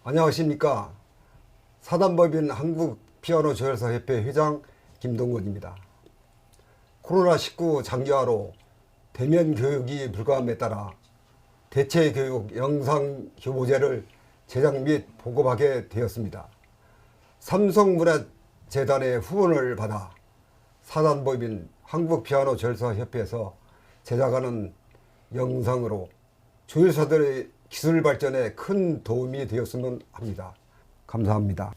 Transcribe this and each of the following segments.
안녕하십니까. 사단법인 한국피아노조율사협회 회장 김동건입니다. 코로나19 장기화로 대면 교육이 불가함에 따라 대체 교육 영상 교보제를 제작 및 보급하게 되었습니다. 삼성문화재단의 후원을 받아 사단법인 한국피아노조율사협회에서 제작하는 영상으로 조율사들의 기술 발전에 큰 도움이 되었으면 합니다. 감사합니다.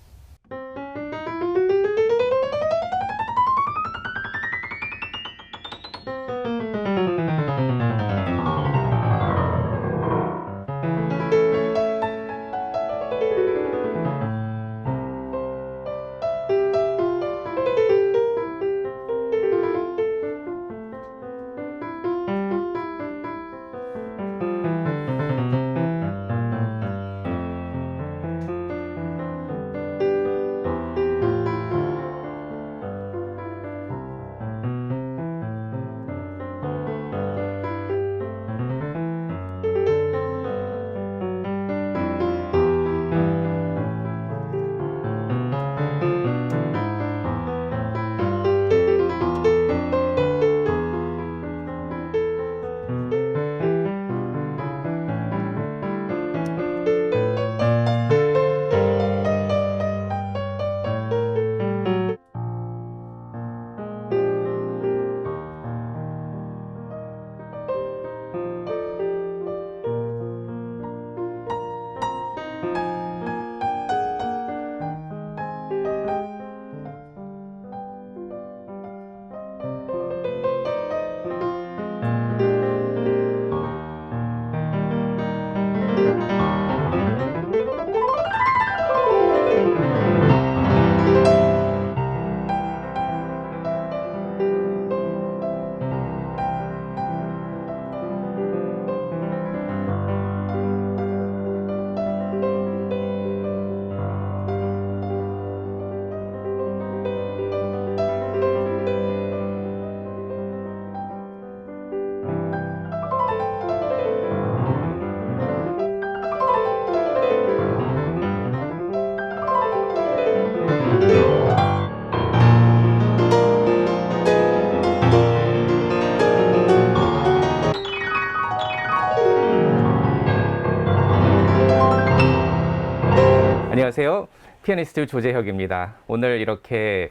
안녕하세요. 피아니스트 조재혁입니다. 오늘 이렇게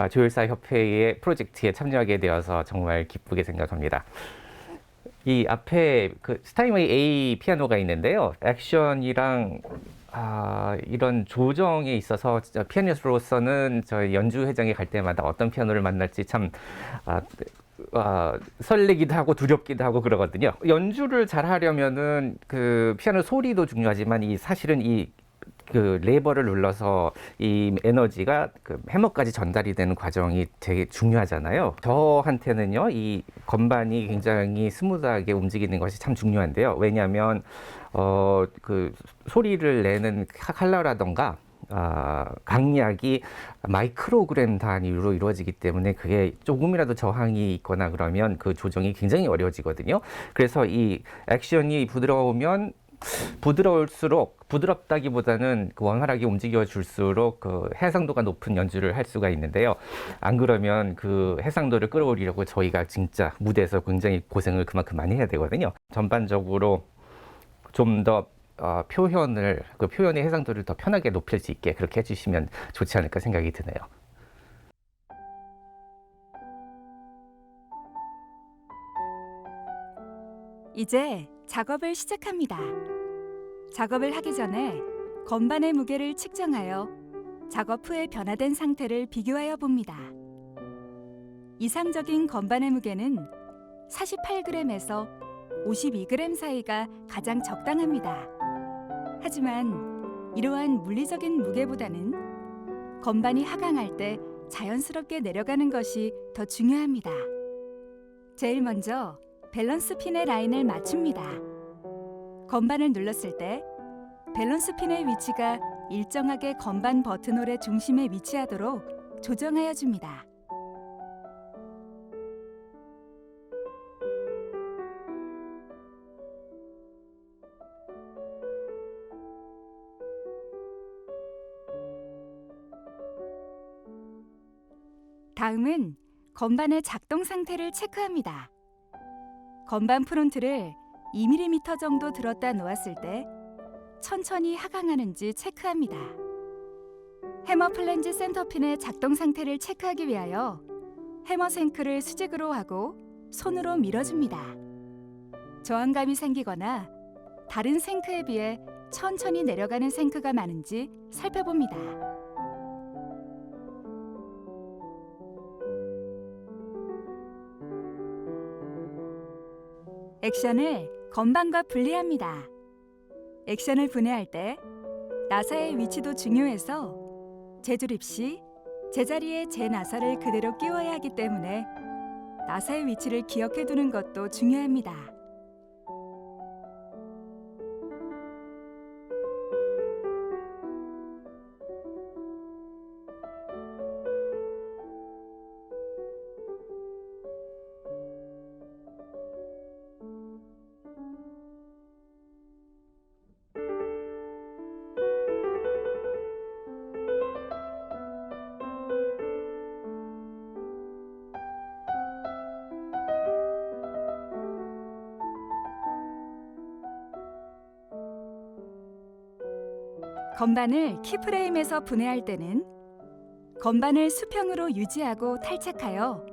조율사 협회의 프로젝트에 참여하게 되어서 정말 기쁘게 생각합니다. 이 앞에 그 스타인웨이 A 피아노가 있는데요. 액션이랑 이런 조정에 있어서 피아니스트로서는 저희 연주 회장에 갈 때마다 어떤 피아노를 만날지 참 설레기도 하고 두렵기도 하고 그러거든요. 연주를 잘 하려면은 그 피아노 소리도 중요하지만 사실은 그 레버를 눌러서 이 에너지가 그 해머까지 전달이 되는 과정이 되게 중요하잖아요. 저한테는요, 이 건반이 굉장히 스무드하게 움직이는 것이 참 중요한데요. 왜냐하면 그 소리를 내는 칼라라던가 강약이 마이크로그램 단위로 이루어지기 때문에 그게 조금이라도 저항이 있거나 그러면 그 조정이 굉장히 어려워지거든요. 그래서 이 액션이 부드러울수록, 부드럽다기보다는 그 원활하게 움직여 줄수록 그 해상도가 높은 연주를 할 수가 있는데요. 안 그러면 그 해상도를 끌어올리려고 저희가 진짜 무대에서 굉장히 고생을 그만큼 많이 해야 되거든요. 전반적으로 좀 더 그 표현의 해상도를 더 편하게 높일 수 있게 그렇게 해주시면 좋지 않을까 생각이 드네요. 이제 작업을 시작합니다. 작업을 하기 전에 건반의 무게를 측정하여 작업 후에 변화된 상태를 비교하여 봅니다. 이상적인 건반의 무게는 48g에서 52g 사이가 가장 적당합니다. 하지만 이러한 물리적인 무게보다는 건반이 하강할 때 자연스럽게 내려가는 것이 더 중요합니다. 제일 먼저 밸런스 핀의 라인을 맞춥니다. 건반을 눌렀을 때 밸런스 핀의 위치가 일정하게 건반 버튼홀의 중심에 위치하도록 조정하여 줍니다. 다음은 건반의 작동 상태를 체크합니다. 건반 프론트를 2mm 정도 들었다 놓았을 때 천천히 하강하는지 체크합니다. 해머 플랜지 센터핀의 작동 상태를 체크하기 위하여 해머 생크를 수직으로 하고 손으로 밀어줍니다. 저항감이 생기거나 다른 생크에 비해 천천히 내려가는 생크가 많은지 살펴봅니다. 액션을 건반과 분리합니다. 액션을 분해할 때 나사의 위치도 중요해서 재조립 시 제자리에 제 나사를 그대로 끼워야 하기 때문에 나사의 위치를 기억해 두는 것도 중요합니다. 건반을 키프레임에서 분해할 때는 건반을 수평으로 유지하고 탈착하여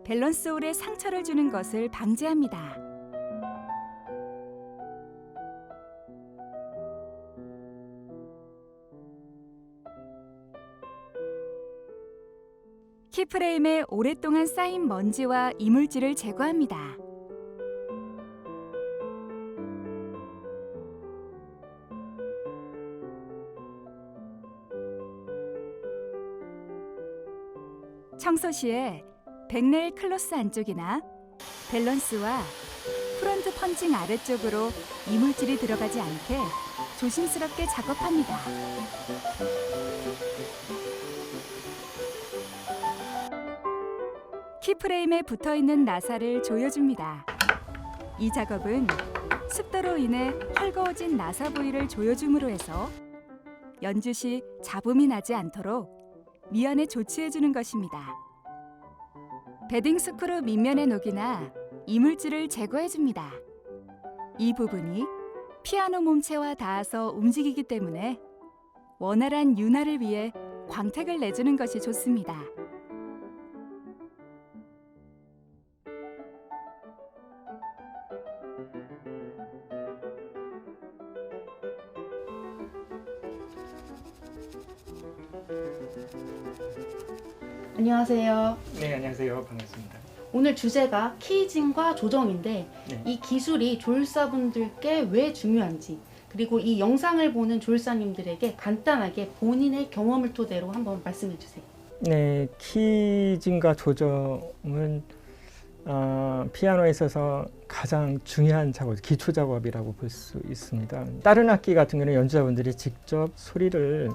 밸런스 홀에 상처를 주는 것을 방지합니다. 키프레임에 오랫동안 쌓인 먼지와 이물질을 제거합니다. 청소 시에 백레일 클로스 안쪽이나 밸런스와 프론트 펀칭 아래쪽으로 이물질이 들어가지 않게 조심스럽게 작업합니다. 키프레임에 붙어있는 나사를 조여줍니다. 이 작업은 습도로 인해 헐거워진 나사 부위를 조여줌으로 해서 연주 시 잡음이 나지 않도록 미연에 조치해주는 것입니다. 베딩 스크루 밑면의 녹이나 이물질을 제거해줍니다. 이 부분이 피아노 몸체와 닿아서 움직이기 때문에 원활한 윤활을 위해 광택을 내주는 것이 좋습니다. 안녕하세요. 네, 안녕하세요. 반갑습니다. 오늘 주제가 키이징과 조정인데 네. 이 기술이 조율사분들께 왜 중요한지 그리고 이 영상을 보는 조율사님들에게 간단하게 본인의 경험을 토대로 한번 말씀해 주세요. 네, 키징과 조정은 피아노에 있어서 가장 중요한 작업, 기초 작업이라고 볼 수 있습니다. 다른 악기 같은 경우는 연주자분들이 직접 소리를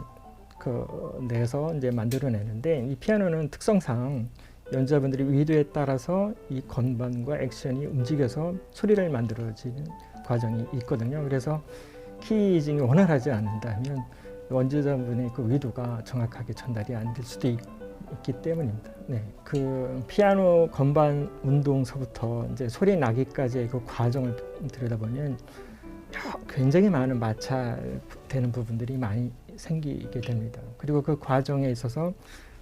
내서 이제 만들어내는데 이 피아노는 특성상 연주자분들이 의도에 따라서 이 건반과 액션이 움직여서 소리를 만들어지는 과정이 있거든요. 그래서 키이징이 원활하지 않는다면 연주자분의 그 의도가 정확하게 전달이 안 될 수도 있기 때문입니다. 네, 그 피아노 건반 운동서부터 이제 소리 나기까지의 그 과정을 들여다보면 굉장히 많은 마찰되는 부분들이 많이 생기게 됩니다. 그리고 그 과정에 있어서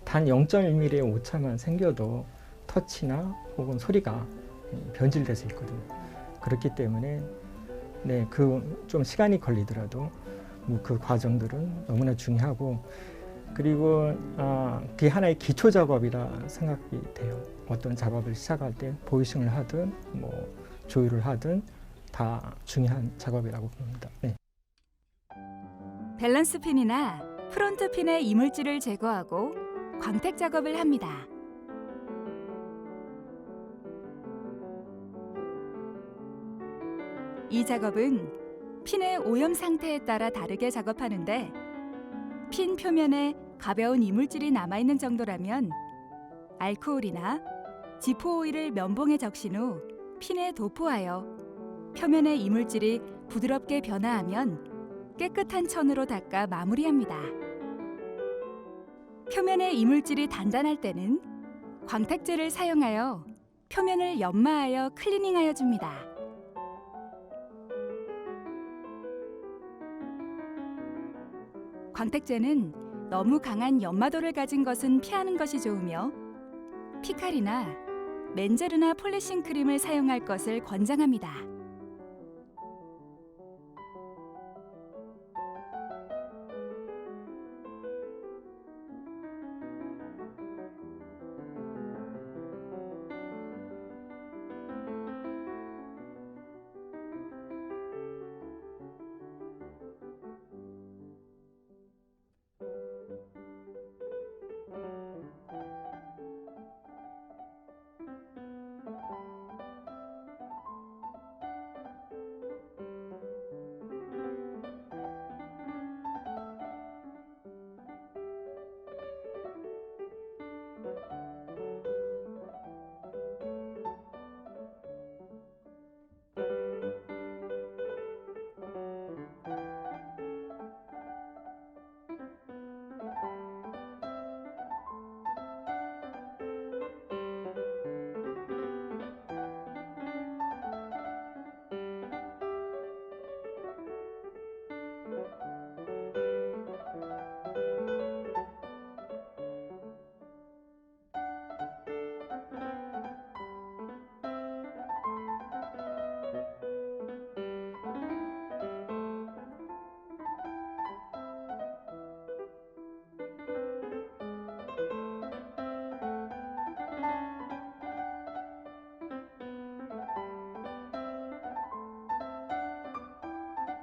단 0.1mm의 오차만 생겨도 터치나 혹은 소리가 변질될 수 있거든요. 그렇기 때문에 네, 그 좀 시간이 걸리더라도 뭐 그 과정들은 너무나 중요하고 그리고 그게 하나의 기초 작업이라 생각이 돼요. 어떤 작업을 시작할 때 보이싱을 하든 뭐 조율을 하든 다 중요한 작업이라고 봅니다. 네. 밸런스 핀이나 프론트 핀의 이물질을 제거하고 광택 작업을 합니다. 이 작업은 핀의 오염 상태에 따라 다르게 작업하는데 핀 표면에 가벼운 이물질이 남아있는 정도라면 알코올이나 지포 오일을 면봉에 적신 후 핀에 도포하여 표면의 이물질이 부드럽게 변화하면 깨끗한 천으로 닦아 마무리합니다. 표면의 이물질이 단단할 때는 광택제를 사용하여 표면을 연마하여 클리닝하여 줍니다. 광택제는 너무 강한 연마도를 가진 것은 피하는 것이 좋으며 피칼이나 맨제르나 폴리싱 크림을 사용할 것을 권장합니다.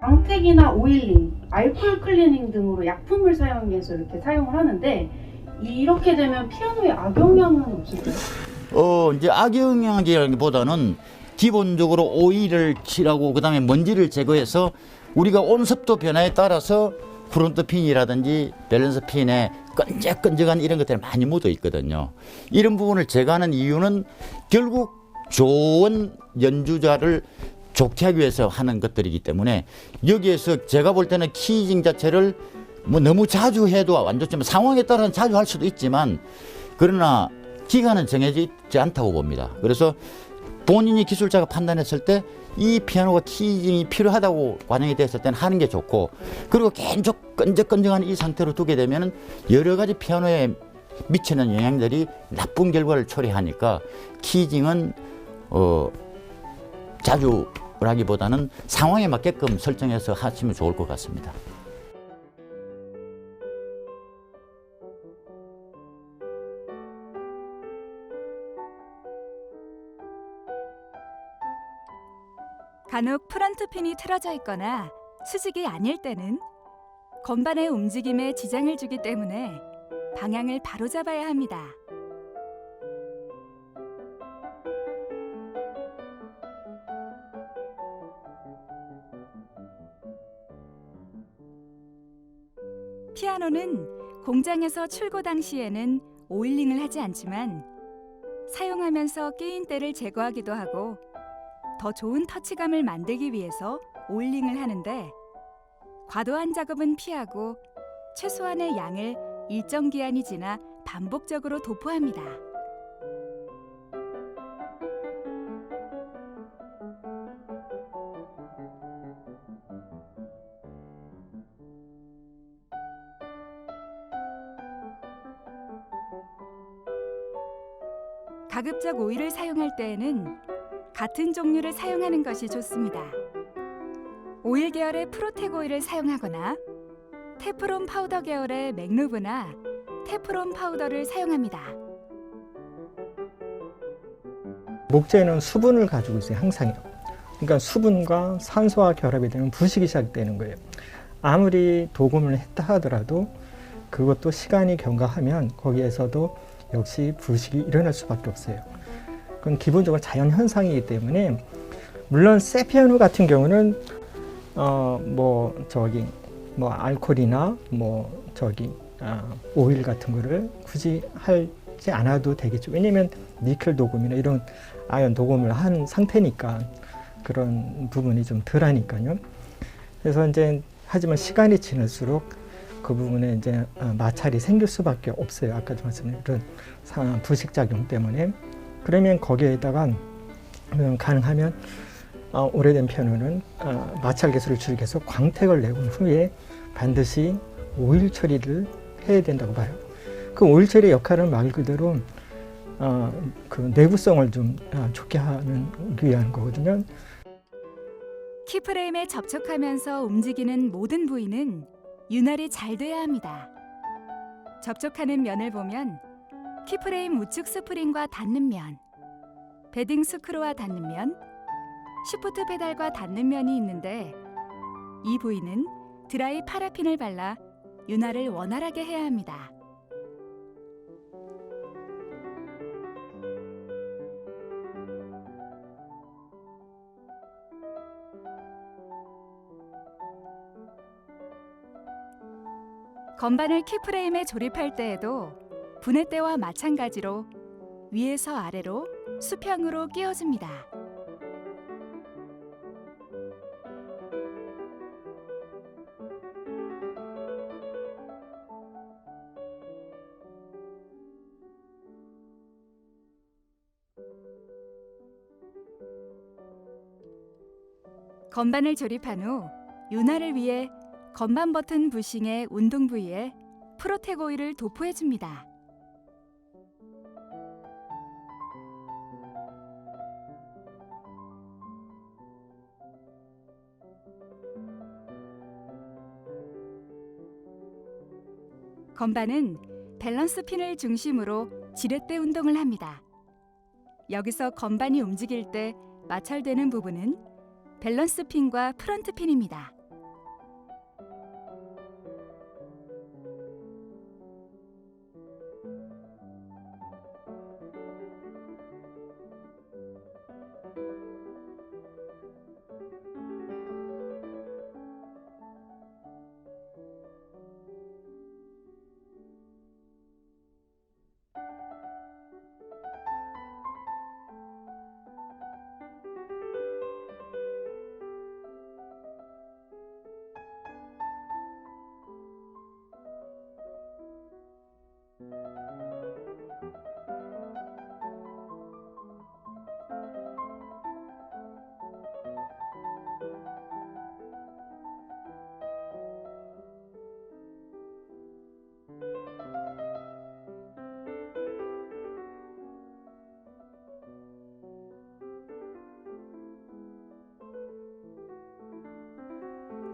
광택이나 오일링, 알코올 클리닝 등으로 약품을 사용해서 이렇게 사용을 하는데 이렇게 되면 피아노에 악영향은 없을까요? 이제 악영향이라기보다는 기본적으로 오일을 칠하고 그다음에 먼지를 제거해서 우리가 온습도 변화에 따라서 프론트 핀이라든지 밸런스 핀에 끈적끈적한 이런 것들이 많이 묻어 있거든요. 이런 부분을 제거하는 이유는 결국 좋은 연주자를 좋게 하기 위해서 하는 것들이기 때문에 여기에서 제가 볼 때는 키이징 자체를 뭐 너무 자주 해도 안 좋지만 상황에 따라서 자주 할 수도 있지만 그러나 기간은 정해져 있지 않다고 봅니다. 그래서 본인이 기술자가 판단했을 때 이 피아노가 키이징이 필요하다고 관영이 됐을 때는 하는 게 좋고 그리고 계속 끈적끈적한 이 상태로 두게 되면 여러 가지 피아노에 미치는 영향들이 나쁜 결과를 초래하니까 키이징은 자주 라기보다는 상황에 맞게끔 설정해서 하시면 좋을 것 같습니다. 간혹 프런트 핀이 틀어져 있거나 수직이 아닐 때는 건반의 움직임에 지장을 주기 때문에 방향을 바로잡아야 합니다. 피아노는 공장에서 출고 당시에는 오일링을 하지 않지만 사용하면서 끼인 때를 제거하기도 하고 더 좋은 터치감을 만들기 위해서 오일링을 하는데 과도한 작업은 피하고 최소한의 양을 일정 기한이 지나 반복적으로 도포합니다. 가급적 오일을 사용할 때에는 같은 종류를 사용하는 것이 좋습니다. 오일 계열의 프로텍 오일을 사용하거나 테프론 파우더 계열의 맥루브나 테프론 파우더를 사용합니다. 목재는 수분을 가지고 있어요, 항상요. 그러니까 수분과 산소와 결합이 되면 부식이 시작되는 거예요. 아무리 도금을 했다 하더라도 그것도 시간이 경과하면 거기에서도 역시 부식이 일어날 수밖에 없어요. 그건 기본적으로 자연 현상이기 때문에 물론 새 피아노 같은 경우는 알코올이나 오일 같은 거를 굳이 하지 않아도 되겠죠. 왜냐면 니켈 도금이나 이런 아연 도금을 한 상태니까 그런 부분이 좀 덜하니까요. 그래서 이제 하지만 시간이 지날수록 그 그 부분에 이제 마찰이 생길 수밖에 없어요. 아까도 말씀드린 그런 부식작용 때문에. 그러면 거기에다가 가능하면 오래된 피아노는 마찰 개수를 줄이기 위해서 광택을 내고 후에 반드시 오일 처리를 해야 된다고 봐요. 그 오일 처리 역할은 말 그대로 그 내구성을 좀 좋게 하기 위한 거거든요. 키프레임에 접촉하면서 움직이는 모든 부위는 윤활이 잘 돼야 합니다. 접촉하는 면을 보면 키프레임 우측 스프링과 닿는 면, 베딩 스크루와 닿는 면, 시프트 페달과 닿는 면이 있는데 이 부위는 드라이 파라핀을 발라 윤활을 원활하게 해야 합니다. 건반을 키프레임에 조립할 때에도 분해 때와 마찬가지로 위에서 아래로 수평으로 끼워줍니다. 건반을 조립한 후 윤활을 위해 건반 버튼 부싱의 운동 부위에 프로텍 오일을 도포해줍니다. 건반은 밸런스 핀을 중심으로 지렛대 운동을 합니다. 여기서 건반이 움직일 때 마찰되는 부분은 밸런스 핀과 프런트 핀입니다.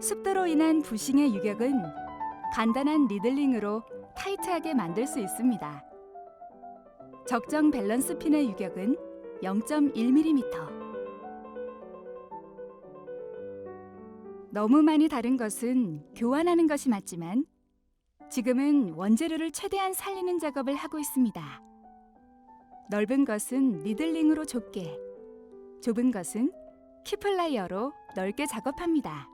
습도로 인한 부싱의 유격은 간단한 니들링으로 타이트하게 만들 수 있습니다. 적정 밸런스 핀의 유격은 0.1mm. 너무 많이 다른 것은 교환하는 것이 맞지만 지금은 원재료를 최대한 살리는 작업을 하고 있습니다. 넓은 것은 니들링으로 좁게, 좁은 것은 키플라이어로 넓게 작업합니다.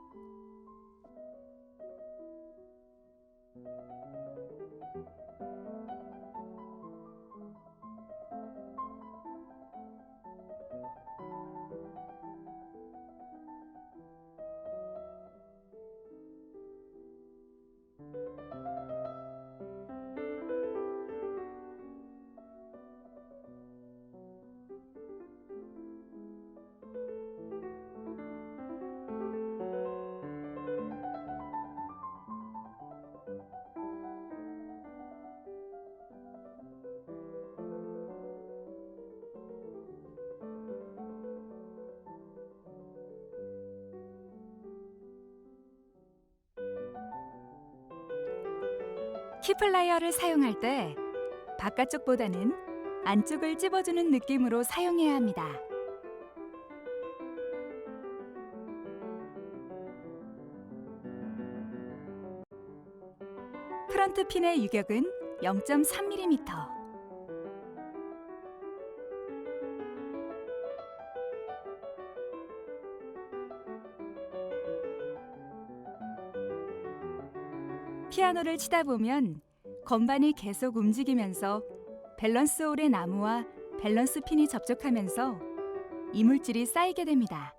키플라이어를 사용할 때 바깥쪽보다는 안쪽을 찝어주는 느낌으로 사용해야 합니다. 프런트 핀의 유격은 0.3mm. 피아노를 치다 보면 건반이 계속 움직이면서 밸런스 홀의 나무와 밸런스 핀이 접촉하면서 이물질이 쌓이게 됩니다.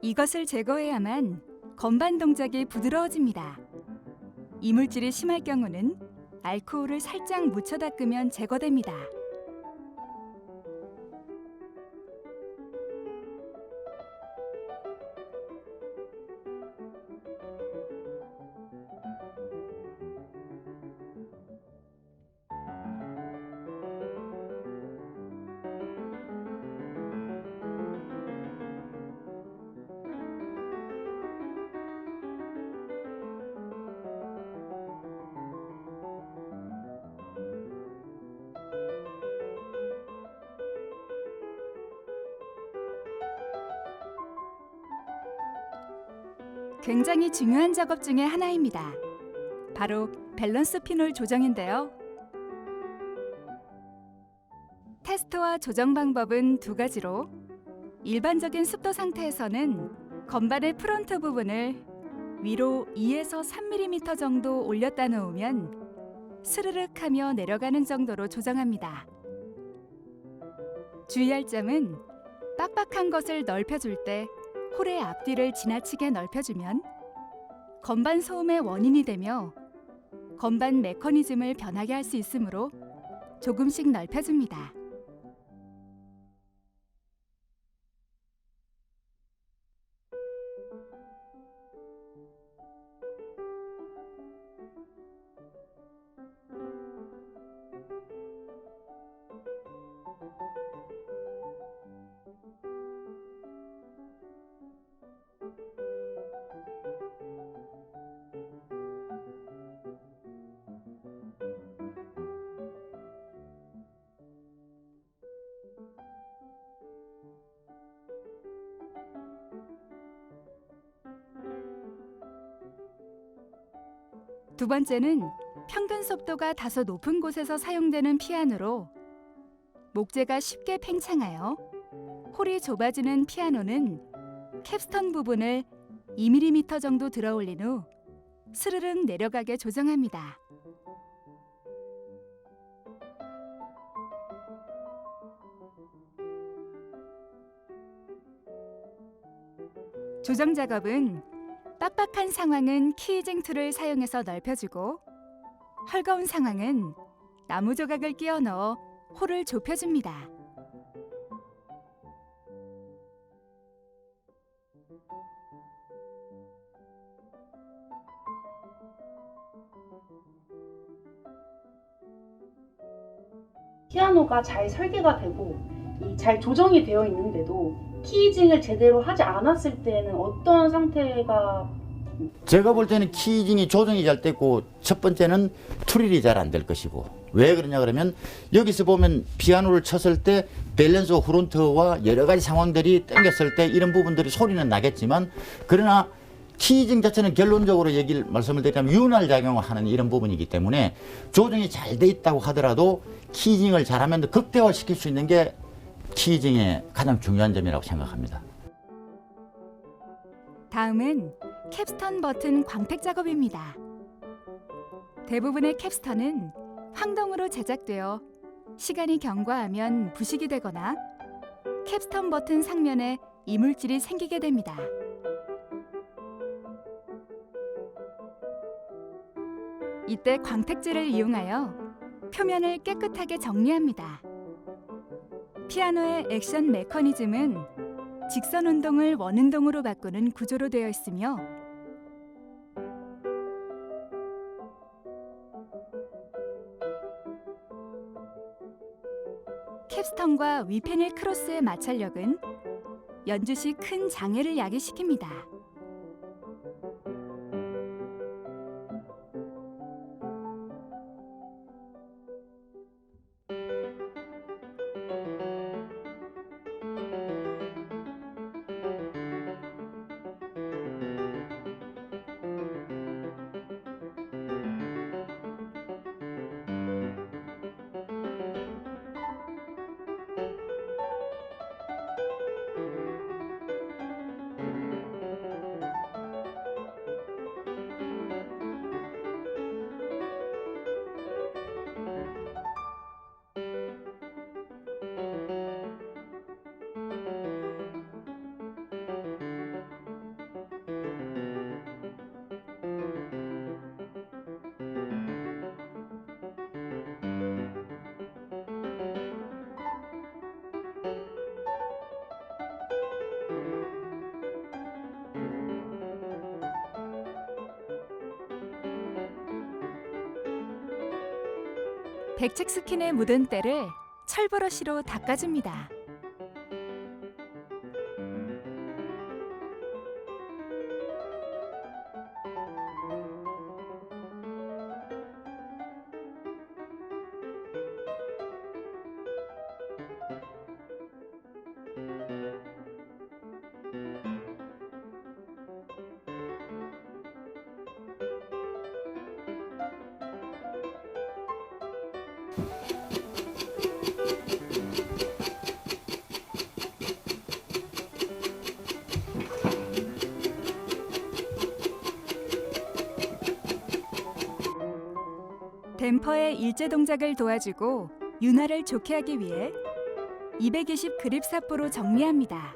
이것을 제거해야만 건반 동작이 부드러워집니다. 이물질이 심할 경우는 알코올을 살짝 묻혀 닦으면 제거됩니다. 굉장히 중요한 작업 중에 하나입니다. 바로 밸런스 피놀 조정인데요. 테스트와 조정 방법은 두 가지로, 일반적인 습도 상태에서는 건반의 프론트 부분을 위로 2에서 3mm 정도 올렸다 놓으면 스르륵 하며 내려가는 정도로 조정합니다. 주의할 점은 빡빡한 것을 넓혀줄 때 홀의 앞뒤를 지나치게 넓혀주면 건반 소음의 원인이 되며 건반 메커니즘을 변하게 할 수 있으므로 조금씩 넓혀줍니다. 두 번째는 평균 속도가 다소 높은 곳에서 사용되는 피아노로 목재가 쉽게 팽창하여 홀이 좁아지는 피아노는 캡스톤 부분을 2mm 정도 들어 올린 후 스르륵 내려가게 조정합니다. 조정 작업은 빡빡한 상황은 키이징 툴을 사용해서 넓혀주고, 헐거운 상황은 나무 조각을 끼워 넣어 홀을 좁혀줍니다. 피아노가 잘 설계가 되고 잘 조정이 되어 있는데도 키이징을 제대로 하지 않았을 때는 어떤 상태가? 제가 볼 때는 키이징이 조정이 잘 됐고, 첫 번째는 트릴이 잘 안 될 것이고, 왜 그러냐 그러면 여기서 보면 피아노를 쳤을 때 밸런스 프론트와 여러 가지 상황들이 당겼을 때 이런 부분들이 소리는 나겠지만, 그러나 키이징 자체는 결론적으로 말씀을 드리자면 윤활 작용을 하는 이런 부분이기 때문에 조정이 잘 돼 있다고 하더라도 키이징을 잘하면 극대화시킬 수 있는 게 키이징의 가장 중요한 점이라고 생각합니다. 다음은 캡스톤 버튼 광택 작업입니다. 대부분의 캡스톤은 황동으로 제작되어 시간이 경과하면 부식이 되거나 캡스톤 버튼 상면에 이물질이 생기게 됩니다. 이때 광택제를 이용하여 표면을 깨끗하게 정리합니다. 피아노의 액션 메커니즘은 직선 운동을 원운동으로 바꾸는 구조로 되어 있으며, 캡스톤과 위페닐 크로스의 마찰력은 연주 시 큰 장애를 야기시킵니다. 백책 스킨에 묻은 때를 철브러시로 닦아줍니다. 댐퍼의 일제 동작을 도와주고 윤활을 좋게 하기 위해 220 그립 사포로 정리합니다.